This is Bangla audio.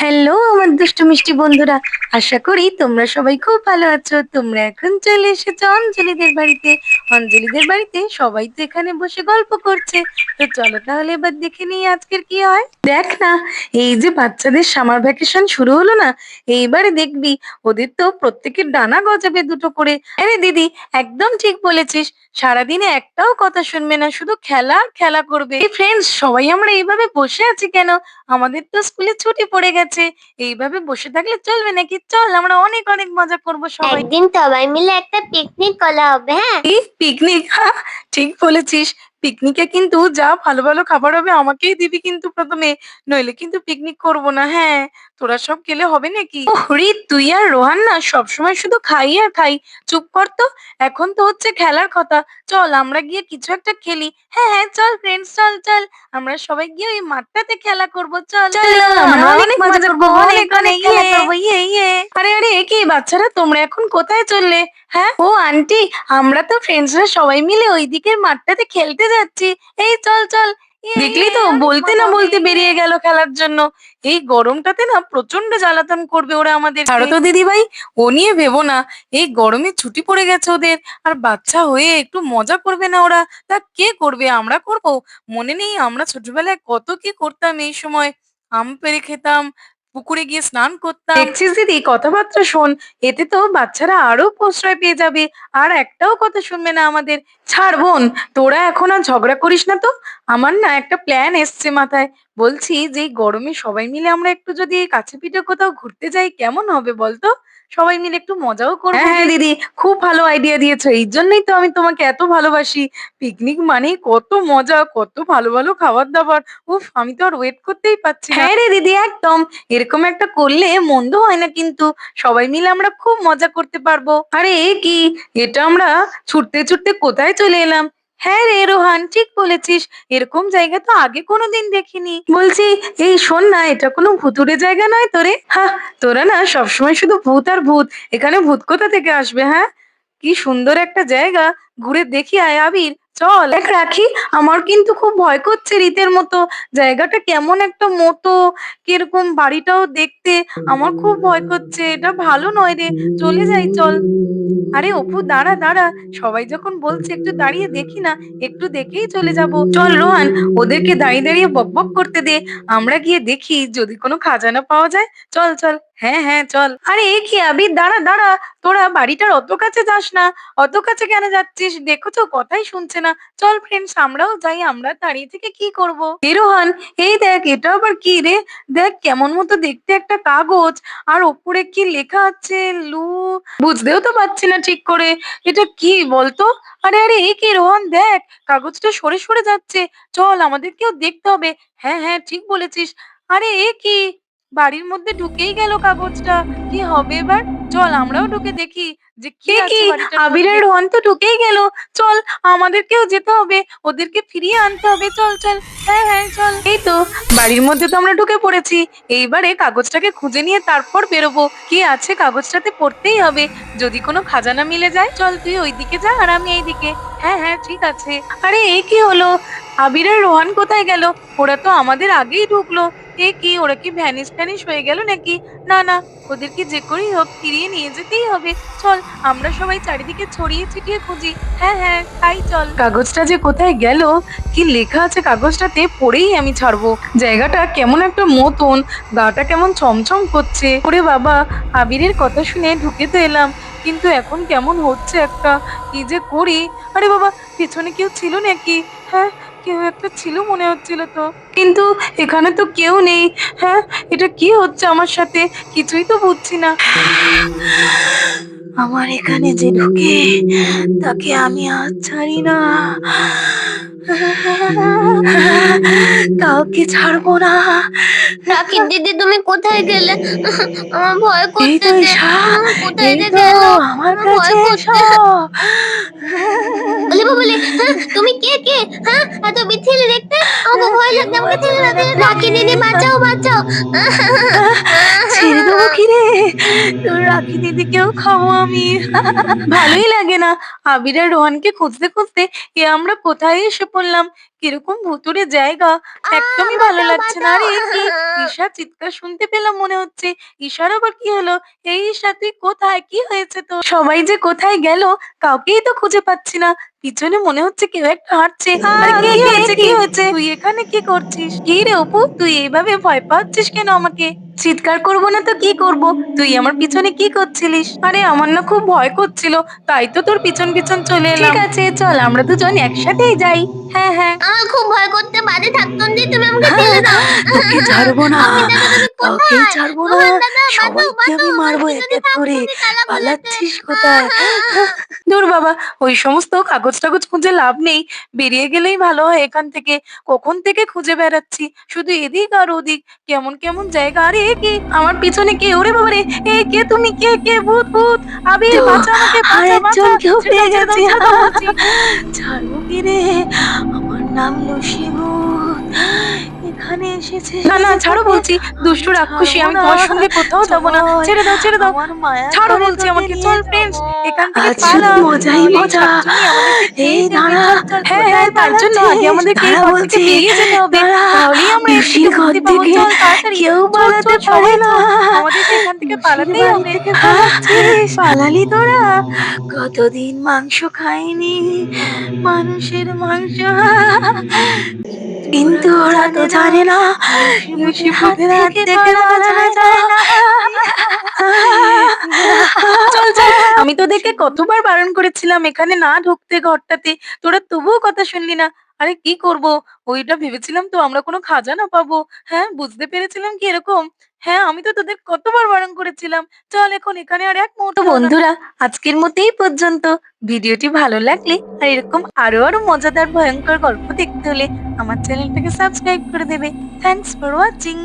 হ্যালো আমার দুষ্টু মিষ্টি বন্ধুরা, আশা করি তোমরা সবাই খুব ভালো আছো। তোমরা এখন চলে এসেছো অঞ্জলিদের বাড়িতে। অঞ্জলিদের বাড়িতে সবাই তো এখানে বসে গল্প করছে। তো চলো তাহলে এবার দেখে নিই আজকের কি হয়। দেখ না, এই যে বাচ্চাদের সামার ভ্যাকেশন শুরু হলো না, এইবারে দেখবি ওদের তো প্রত্যেকের ডানা গজাবে দুটো করে। আরে দিদি, একদম ঠিক বলেছিস। সারাদিনে একটাও কথা শুনবে না, শুধু খেলা আর খেলা করবে। এই ফ্রেন্ডস, সবাই আমরা এইভাবে বসে আছি কেন? আমাদের তো স্কুলে ছুটি পড়ে গেছে। এইভাবে বসে থাকলে চলবে নাকি? চল আমরা অনেক অনেক মজা করব সবাই। একদিন সবাই মিলে একটা পিকনিক করা হবে, হ্যাঁ? কি পিকনিক? ঠিক বলেছিস। পিকনিকে কিন্তু যা ভালো ভালো খাবার হবে আমাকেই দিবি কিন্তু প্রথমে, নইলে কিন্তু পিকনিক করব না। হ্যাঁ, তোরা সব গেলে হবে নাকি? ওহ রিত, তুই আর রোহান না সবসময় শুধু খাই আর খাই। চুপ কর তো। এখন তো হচ্ছে খেলার কথা। চল আমরা গিয়ে কিছু একটা খেলি। হ্যাঁ হ্যাঁ, চল ফ্রেন্ডস, চল চল। আমরা সবাই গিয়ে ওই মাঠটাতে খেলা করব। চল চল, আমরা অনেক মজা করবো, অনেক অনেক খেলা করবো। ইয়ে ইয়ে। আরে আরে, এ কি বাচ্চারা, তোমরা এখন কোথায় চললে? হ্যাঁ, ও আন্টি, আমরা তো ফ্রেন্ডসরা সবাই মিলে ওই দিকের মাঠটাতে খেলতে যাচ্ছি। এই চল চল। দেখলি তো, বলতে না বলতে বেরিয়ে গেল খেলার জন্য। এই গরমটাতে না প্রচন্ড জ্বালাতন করবে ওরা আমাদের। ছাড়ো তো দিদি ভাই, ও নিয়ে ভেবো না। এই গরমে ছুটি পড়ে গেছে ওদের, আর বাচ্চা হয়ে একটু মজা করবে না ওরা? তা কে করবে? আমরা করব। মনে নেই আমরা ছোটবেলায় কত কি করতাম এই সময়? আম পেড়ে খেতাম, পুকুরে গিয়ে স্নান করতাম। দেখছিস দিদি, কথাবার্তা শোন। এতে তো বাচ্চারা আরো প্রশ্রয় পেয়ে যাবে, আর একটাও কথা শুনবে না আমাদের। ছাড় বোন, তোরা এখন আর ঝগড়া করিস না তো। আমার না একটা প্ল্যান এসছে মাথায়। বলছি যে এই গরমে সবাই মিলে আমরা একটু যদি কাছে পিঠে কোথাও ঘুরতে যাই, কেমন হবে বলতো? সবাই মিলে একটু মজাও করবো। হ্যাঁ হ্যাঁ দিদি, খুব ভালো আইডিয়া দিয়েছো। এই জন্যই তো আমি তোমাকে এত ভালোবাসি। পিকনিক মানেই কত মজা, কত ভালো ভালো খাবার দাবার। উফ, আমি তো আর ওয়েট করতেই পারছি না। হ্যাঁ রে দিদি, একদম। এরকম একটা করলে মন্দ হয় না কিন্তু। সবাই মিলে আমরা খুব মজা করতে পারবো। আরে এ কি, এটা আমরা ছুটতে ছুটতে কোথায় চলে এলাম? হ্যাঁ রে রোহান, ঠিক বলেছিস। এরকম জায়গা তো আগে কোনোদিন দেখিনি। বলছি, এই শোন না, এটা কোনো ভুতুড়ে জায়গা নয় তো রে? হ্যাঁ, তোরা না সবসময় শুধু ভূত আর ভূত। এখানে ভূত কোথা থেকে আসবে? হ্যাঁ, কি সুন্দর একটা জায়গা। ঘুরে দেখি আয় আবির। চল এক রাখি। আমার কিন্তু খুব ভয় করছে রীতের মতো। জায়গাটা কেমন একটা মতো, কিরকম বাড়িটাও দেখতে। আমার খুব ভয় করছে, এটা ভালো নয় রে। চলে যাই চল। আরে অপু, দাঁড়া দাঁড়া। সবাই যখন বলছে একটু দাঁড়িয়ে দেখি না, একটু দেখেই চলে যাব। চল রোহান, ওদেরকে দাঁড়িয়ে দাঁড়িয়ে বকবক করতে দে। আমরা গিয়ে দেখি যদি কোনো খাজানা পাওয়া যায়। চল চল। হ্যাঁ হ্যাঁ চল। আরে এ কি আবির, দাঁড়া দাঁড়া। তোরা বাড়িটার অত কাছে যাস না। অত কাছে কেন যাচ্ছিস? দেখছো কথাই শুনছে না। চল ফ্রেন্ডস, আমরাও যাই। আমরা দাঁড়িয়ে থেকে কি করব? এ রোহান, এই দেখ, এটা আবার কি রে? দেখ কেমন মতো দেখতে একটা কাগজ, আর ওপরে কি লেখা আছে? লু, বুঝতেও তো পারছি না ঠিক করে। এটা কি বলতো? আরে আরে, এ কি রোহন, দেখ কাগজটা সরে সরে যাচ্ছে। চল আমাদেরকেও দেখতে হবে। হ্যাঁ হ্যাঁ, ঠিক বলেছিস। আরে এ কি, বাড়ির মধ্যে ঢুকেই গেল কাগজটা। কি হবে এবার? চল আমরাও ঢুকে দেখি যে কি আছে বাড়িটার মধ্যে। আবির আর রোহন তো ঢুকেই গেল। চল, আমাদেরকেও যেতে হবে, ওদেরকে ফিরিয়ে আনতে হবে। চল চল। হ্যাঁ হ্যাঁ চল। এই তো, বাড়ির মধ্যে তো আমরা ঢুকে পড়েছি। এইবারে কাগজটাকে খুঁজে নিয়ে তারপর বেরোবো। কি আছে কাগজটাতে? পড়তেই হবে। যদি কোনো খাজানা মিলে যায়। চল তুই ওইদিকে যা আর আমি এইদিকে। হ্যাঁ হ্যাঁ ঠিক আছে। আরে এ কি হলো? আবির আর রোহান কোথায় গেল? ওরা তো আমাদের আগেই ঢুকলো। এ কি, ওরা কি ভ্যানিশ ট্যানিশ হয়ে গেল নাকি? না না, ওদেরকে যে করেই হোক ফিরিয়ে নিয়ে যেতেই হবে। চল, আমরা সবাই চারিদিকে ছড়িয়ে ছিটিয়ে খুঁজি। হ্যাঁ হ্যাঁ তাই চল। কাগজটা যে কোথায় গেল, কি লেখা আছে কাগজটাতে পড়েই আমি ছাড়বো। জায়গাটা কেমন একটা মতন, গাটা কেমন ছমছম করছে। ওরে বাবা, আবিরের কথা শুনে ঢুকে তো এলাম, কিন্তু এখন কেমন হচ্ছে একটা। কি যে করি? আরে বাবা, পেছনে কেউ ছিল নাকি? হ্যাঁ, কেউ একটা ছিল মনে হচ্ছিল তো, কিন্তু এখানে তো কেউ নেই। হ্যাঁ, এটা কি হচ্ছে আমার সাথে? কিছুই তো বুঝছি না। আমার এখানে যে ঢুকে, তাকে আমি আজ ছাড়ি না। কাউকে ছাড়বো না। রাখি দিদি, তুমি কোথায় গেলে? আমার ভয় এই তো করতেছে। ঈশা, কোথায় এই যে তো গেল? আমার আমার কাছে ভয় এসো। করছে। বলি বলি, তুমি কে কে? হ্যাঁ, এত বিচ্ছিরি দেখতে। আমাকে ভয় কেউ লাগছে, আমাকে ছেড়ে বাঁচাবে দাও। না তোকে। রাখি দিদি, বাঁচাও বাঁচাও। ছেড়ে দেবো কি রে? তোর রাখি দিদিকেও খাবো আমি। ভালোই লাগে না, আবির আর রোহানকে খুঁজতে খুঁজতে আমরা কোথায় এসে পড়লাম। কিরকম ভুতুড়ে জায়গা, একদমই ভালো বাঁচাও লাগছে না। বাঁচাও। আরে এ কি, ঈশার চিৎকার শুনতে পেলাম মনে হচ্ছে। ঈশার আবার কি হলো? এই ঈশা, তুই কোথায়? কি হয়েছে তোর? সবাই যে কোথায় গেল, কাউকেই তো খুঁজে পাচ্ছি না। পিছনে মনে হচ্ছে কেউ একটা হাঁটছে। আরে কি হয়েছে, কি হয়েছে? তুই এখানে কি করছিস? কি রে অপু, তুই এইভাবে ভয় পাচ্ছিস কেন আমাকে? চিৎকার করবো না তো কি করব? তুই আমার পিছনে কি করছিলিস? আরে আমার না খুব ভয় করছিল, তাই তো তোর পিছন পিছন চলে এলাম। ঠিক আছে, চল আমরা দুজন একসাথেই যাই। হ্যাঁ হ্যাঁ। আমার খুব ভয় করতে, বাড়ি থাকতাম দিয়ে তুমি আমাকে ছেড়ে দাও। তোকে ছাড়বো না, আবির দাদা তুমি কাউকেই কোথায়? ছাড়বো না। রোহান দাদা বাঁচাও সবাইকে আমি বাঁচাও, আমার মারবো কি এক যদি এক করে। থাপ্পড়ি তালা খুলেছে। পালাচ্ছিস কোথায়? দূর বাবা, ওই সমস্ত কাগজ টাগজ খুঁজে লাভ নেই। বেরিয়ে গেলেই ভালো হয় এখান থেকে। কখন থেকে খুঁজে বেড়াচ্ছি, শুধু এদিক আর ওদিক। কেমন কেমন জায়গা। আরে এ কি, আমার পিছনে কে? ওরে বাবা রে, এ কে তুমি? কে কে? ভূত ভূত! আবির তো বাঁচা আমাকে, বাঁচা বাঁচা। আরেকজনকেও ছেড়ে পেয়ে দাও, ছেড়ে দাও, গেছি। ছেড়ে দাও বলছি। ছাড়বো কি রে? আমার নাম লুসি ভূত। এখানে এসেছে না না, ছাড়ো বলছি। দুষ্টু রাক্ষসী, আমি তোমার সঙ্গে কোথাও যাবো না। ছেড়ে দাও, ছেড়ে দাও। আমার মায়া ছাড়ো করে বলছি তোকে আমাকে। নিয়ে চল যাবো। ফ্রেন্ডস, এখান থেকে আজ পালা। শুধু মজাই নাহলে এই মজা। শাকচুন্নি আমাদেরকে খেয়ে এই ফেলবে। দাঁড়া, চল চল। হ্যাঁ হ্যাঁ, কোথায় তার জন্য আগে পালাচ্ছিস? আমাদেরকে এই দাঁড়া ঘর থেকে বলছি, বেরিয়ে যেতে হবে। দাঁড়া। তাহলেই আমরা এর লুসির থেকে ঘর মুক্তি পাবো। থেকে চল তাড়াতাড়ি। কেউ চল পালাতে চল, পারে সবাই না। চল। আমাদেরকে এখান থেকে লুসির পালাতেই বাড়ি হবে। থেকে পালাচ্ছিস? পালালি তোরা? কতদিন মাংস খাইনি, মানুষের মাংস। কিন্তু ওরা তো জানে না লুসি ভূতের হাত থেকে পালানো যায় না। চল চল, আমি তোদেরকে কতবার বারণ করেছিলাম এখানে না ঢুকতে ঘরটাতে, তোরা তবুও কথা শুনলি না। আরে কি করব, ওইটা ভেবেছিলাম তো আমরা কোনো খাজানা পাবো। হ্যাঁ, বুঝতে পেরেছিলাম কি এরকম। হ্যাঁ, আমি তো তোদের কতবার বারণ করেছিলাম। চল এখন এখানে আর এক মুহূর্ত। বন্ধুরা, আজকের মতো এই পর্যন্ত। ভিডিওটি ভালো লাগলে আর এরকম আরো আরো মজাদার ভয়ঙ্কর গল্প দেখতে হলে আমার চ্যানেলটাকে সাবস্ক্রাইব করে দেবে। Thanks for watching.